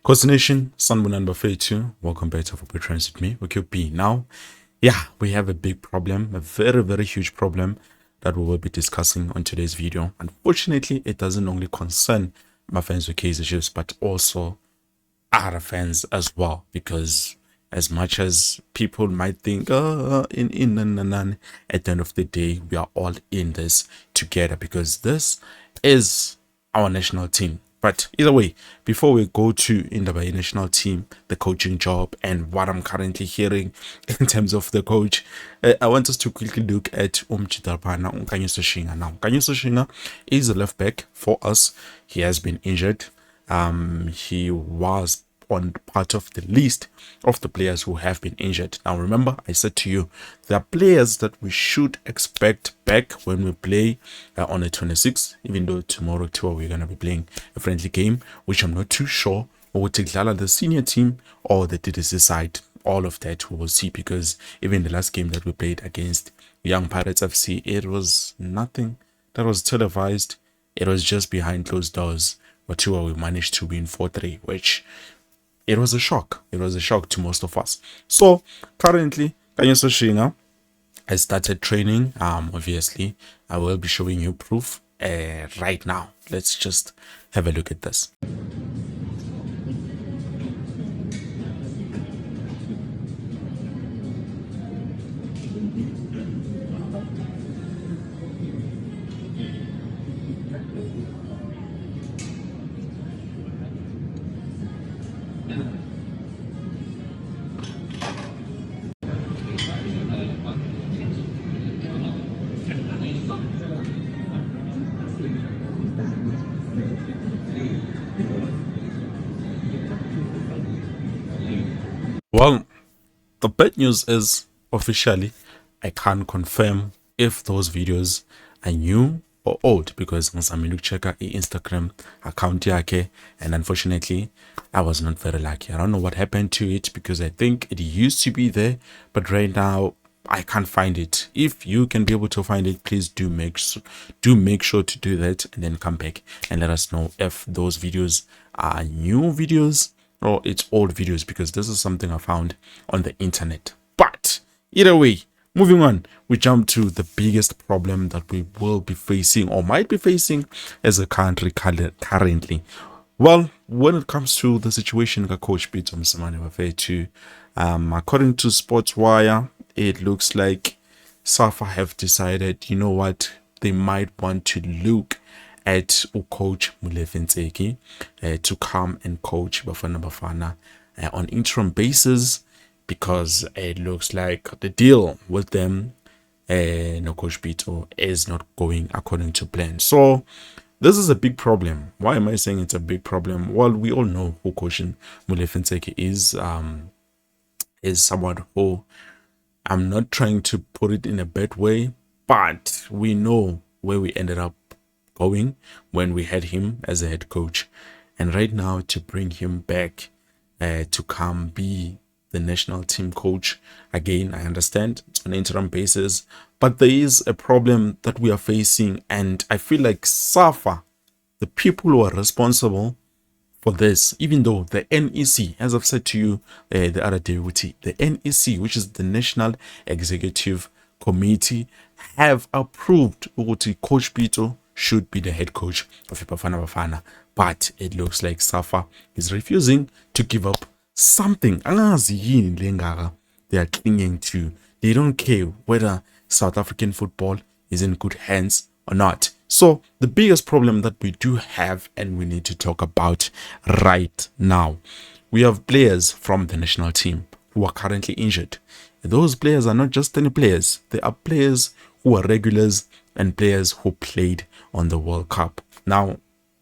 Coast Nation, Sanbonani Bafana, welcome back to Football Trends with me, OQB. Now, we have a big problem, a very, very huge problem that we will be discussing on today's video. Unfortunately, it doesn't only concern my fans with Kaizer Chiefs, but also other fans as well, because as much as people might think, at the end of the day, we are all in this together because this is our national team. But either way, before we go to in the national team, the coaching job, and what I'm currently hearing in terms of the coach, I want us to quickly look at Kaizer Shinga. Now, Kaizer Shinga is a left back for us. He has been injured. He was on part of the list of the players who have been injured. Now remember, I said to you, there are players that we should expect back when we play on the 26th, even though tomorrow we're going to be playing a friendly game, which I'm not too sure or will take the senior team or the DDC side. All of that we will see, because even the last game that we played against Young Pirates FC, it was nothing that was televised. It was just behind closed doors. But we managed to win 4-3, which it was a shock. It was a shock to most of us. So currently, Kaizer Shinga has started training. Obviously, I will be showing you proof right now. Let's just have a look at this. Well, the bad news is officially I can't confirm if those videos are new or old, because ngizamile ukuchecka Instagram account yakhe, and unfortunately I was not very lucky. I don't know what happened to it, because I think it used to be there, but right now I can't find it. If you can be able to find it, please do make sure to do that, and then come back and let us know if those videos are new videos or it's old videos, because this is something I found on the internet. But either way, moving on, we jump to the biggest problem that we will be facing or might be facing as a country currently. Well, when it comes to the situation of Coach Pitso Bafana, according to Sportswire, it looks like SAFA have decided, you know what, they might want to look at Coach Mosimane to come and coach Bafana Bafana on interim basis, because it looks like the deal with them, Coach Pitso, is not going according to plan. So this is a big problem. Why am I saying it's a big problem? Well, we all know who Coach Mosimane is someone who, I'm not trying to put it in a bad way, but we know where we ended up going when we had him as a head coach. And right now, to bring him back to come be the national team coach again, I understand it's on an interim basis, but there is a problem that we are facing, and I feel like SAFA, the people who are responsible for this, even though the NEC, as I've said to you the other day, the NEC, which is the National Executive Committee, have approved Coach Pitso should be the head coach of Bafana Bafana, but it looks like SAFA is refusing to give up something. They are clinging to. They don't care whether South African football is in good hands or not. So the biggest problem that we do have, and we need to talk about right now, we have players from the national team who are currently injured. Those players are not just any players. They are players who are regulars and players who played on the World Cup. Now,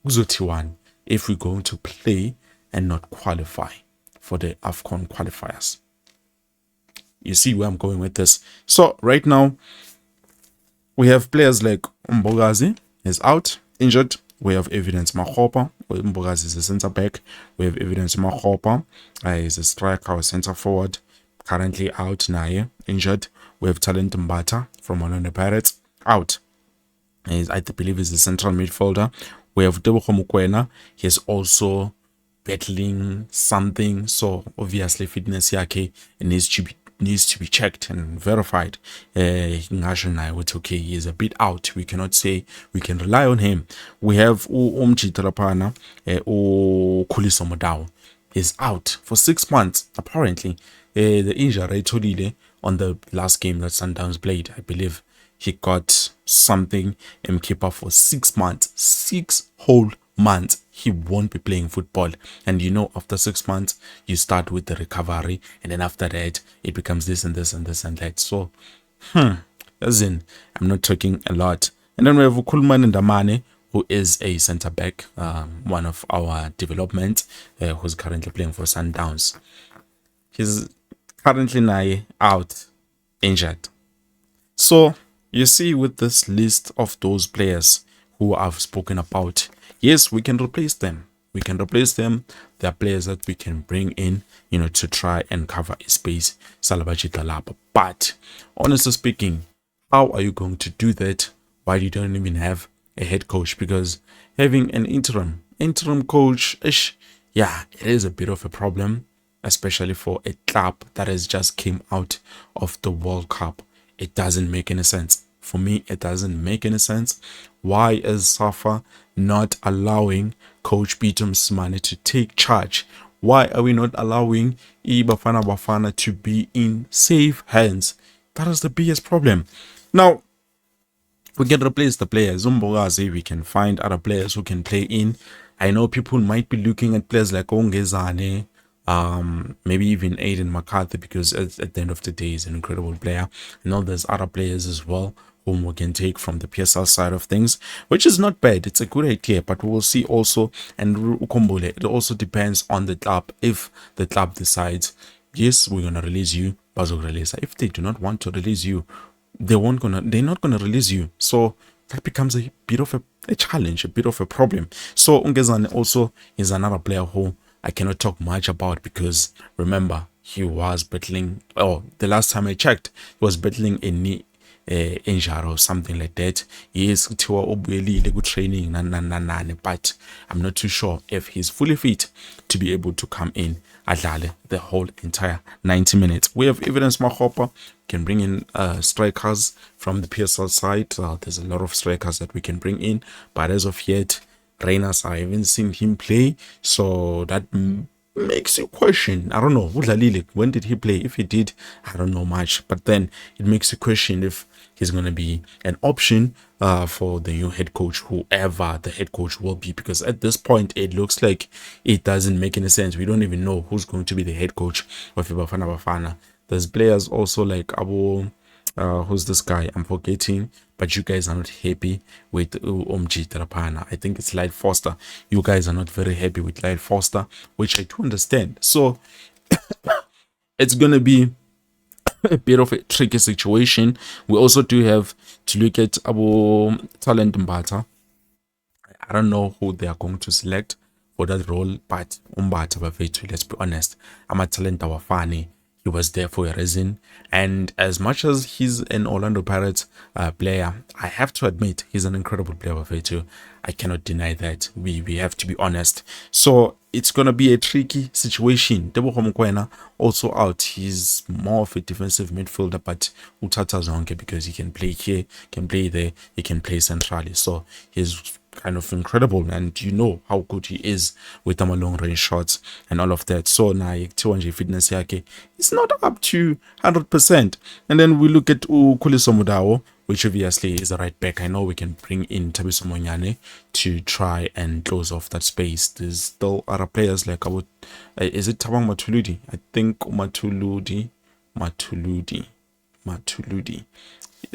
Uzotiwan, if we're going to play and not qualify for the AFCON qualifiers. You see where I'm going with this. So right now, we have players like Mbogazi is out, injured. We have Evidence Makgopa. Mbogazi is a center back. We have Evidence Makgopa is a striker or center forward, currently out now, injured. We have Talent Mbata from Orlando Pirates, out. I believe is a central midfielder. We have Tebogo Mokoena. He's also battling something, so obviously fitness yake needs to be checked and verified. Okay, he is a bit out. We cannot say we can rely on him. We have Umjitalapana, Khuliso Modao is out for 6 months. Apparently, the injury Tolile on the last game that Sundowns played, I believe he got something and keep up for 6 months, 6 whole months. He won't be playing football. And after 6 months, you start with the recovery, and then after that, it becomes this and this and this and that. So, as in, I'm not talking a lot. And then we have Kulman Ndamane, who is a centre back, one of our development, who's currently playing for Sundowns. He's currently now out, injured. So you see, with this list of those players who I've spoken about, yes, we can replace them. We can replace them. There are players that we can bring in, to try and cover a space. But honestly speaking, how are you going to do that while you don't even have a head coach? Because having an interim coach, yeah, it is a bit of a problem, especially for a club that has just came out of the World Cup. It doesn't make any sense. For me, it doesn't make any sense. Why is Safa not allowing Coach Pitso Mosimane to take charge? Why are we not allowing Bafana Bafana to be in safe hands? That is the biggest problem. Now, we can replace the players. We can find other players who can play in. I know people might be looking at players like Ongezane, maybe even Aiden McCarthy, because at the end of the day, he's an incredible player. I know there's other players as well whom we can take from the PSL side of things, which is not bad. It's a good idea, but we will see also. And Ukombole, it also depends on the club. If the club decides, yes, we're gonna release you, Bazo release. If they do not want to release you, they're not gonna release you. So that becomes a bit of a challenge, a bit of a problem. So Ungezane also is another player who I cannot talk much about, because remember, he was battling, the last time I checked, he was battling a knee injury or something like that. Yes, good training, but I'm not too sure if he's fully fit to be able to come in Adlale the whole entire 90 minutes. We have Evidence Mahopa, can bring in strikers from the PSL side. There's a lot of strikers that we can bring in, but as of yet, Reynas, I haven't seen him play, so that makes you question. I don't know, when did he play? If he did, I don't know much, but then it makes you question if he's going to be an option for the new head coach, whoever the head coach will be, because at this point it looks like it doesn't make any sense. We don't even know who's going to be the head coach of Bafana Bafana. There's players also like Abu, who's this guy? I'm forgetting, but you guys are not happy with Omji Terapana. I think it's Lyle Foster. You guys are not very happy with Lyle Foster, which I do understand. So it's gonna be a bit of a tricky situation. We also do have to look at Abu Talent Mbata. I don't know who they are going to select for that role, but Mbata, let's be honest, I'm a talent funny. He was there for a reason, and as much as he's an Orlando Pirates player, I have to admit he's an incredible player. Too, I cannot deny that. We have to be honest. So it's gonna be a tricky situation. Tebogo Mokoena also out. He's more of a defensive midfielder, but Utata Zonke, because he can play here, can play there, he can play centrally. So he's kind of incredible, and you know how good he is with them long range shots and all of that. So now fitness yake it's not up to 100%. And then we look at Khuliso Modao, which obviously is the right back. I know we can bring in Thabiso Monyane to try and close off that space. There's still other players like is it Tabang Matuludi? I think Matuludi.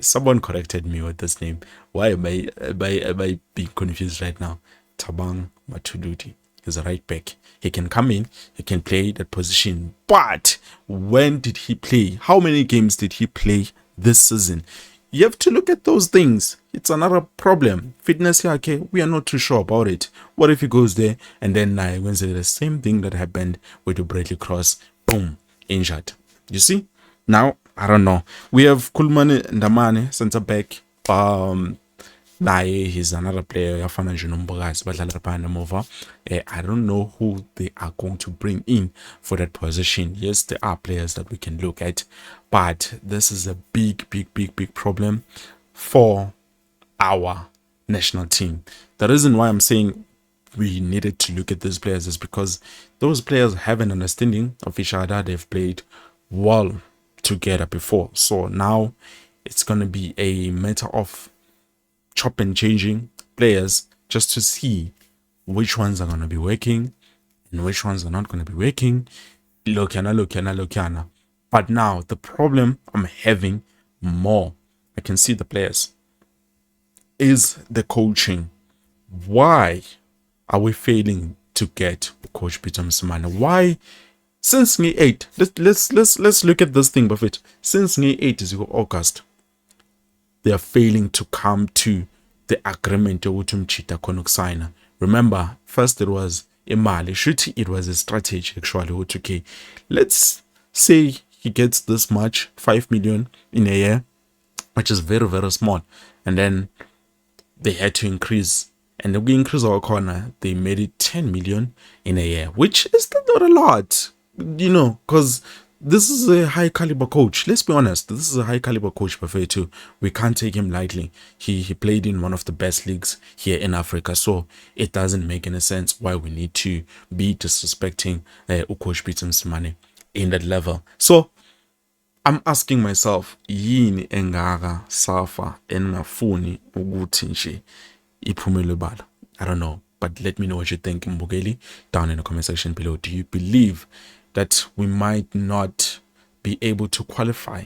Someone corrected me with this name. Why am I being confused right now? Tabang Matuludi is a right back. He can come in, he can play that position. But when did he play? How many games did he play this season? You have to look at those things. It's another problem. Fitness here, okay, we are not too sure about it. What if he goes there and then Wednesday the same thing that happened with Bradley Cross, boom, injured. You see? Now, I don't know. We have Kulman Ndamane, center back. naye he's another player yafana nje noMbokazi badlala lapha emuva. I don't know who they are going to bring in for that position. Yes, there are players that we can look at, but this is a big problem for our national team. The reason why I'm saying we needed to look at these players is because those players have an understanding of each other. They've played well together before, so now it's going to be a matter of chop and changing players just to see which ones are going to be working and which ones are not going to be working. Lokiana. But now the problem I'm having more, I can see the players, is the coaching. Why are we failing to get Coach Pitso Mosimane? Why? Since May 8, let's look at this thing, Buffett. Since May 8 is August, they are failing to come to the agreement Chita sign. Remember, first it was Imali. Should it was a strategy actually. Okay, let's say he gets this much, 5 million in a year, which is very small, and then they had to increase, and if we increase our corner, they made it 10 million in a year, which is still not a lot, because this is a high caliber coach. Let's be honest, this is a high caliber coach, Buffet too. We can't take him lightly. He played in one of the best leagues here in Africa, so it doesn't make any sense why we need to be disrespecting Coach Pitso Mosimane in that level. So I'm asking myself, yini engaka safa engafuni ukuthi nje iphumele bala? I don't know, but let me know what you think, Mbugeli, down in the comment section below. Do you believe that we might not be able to qualify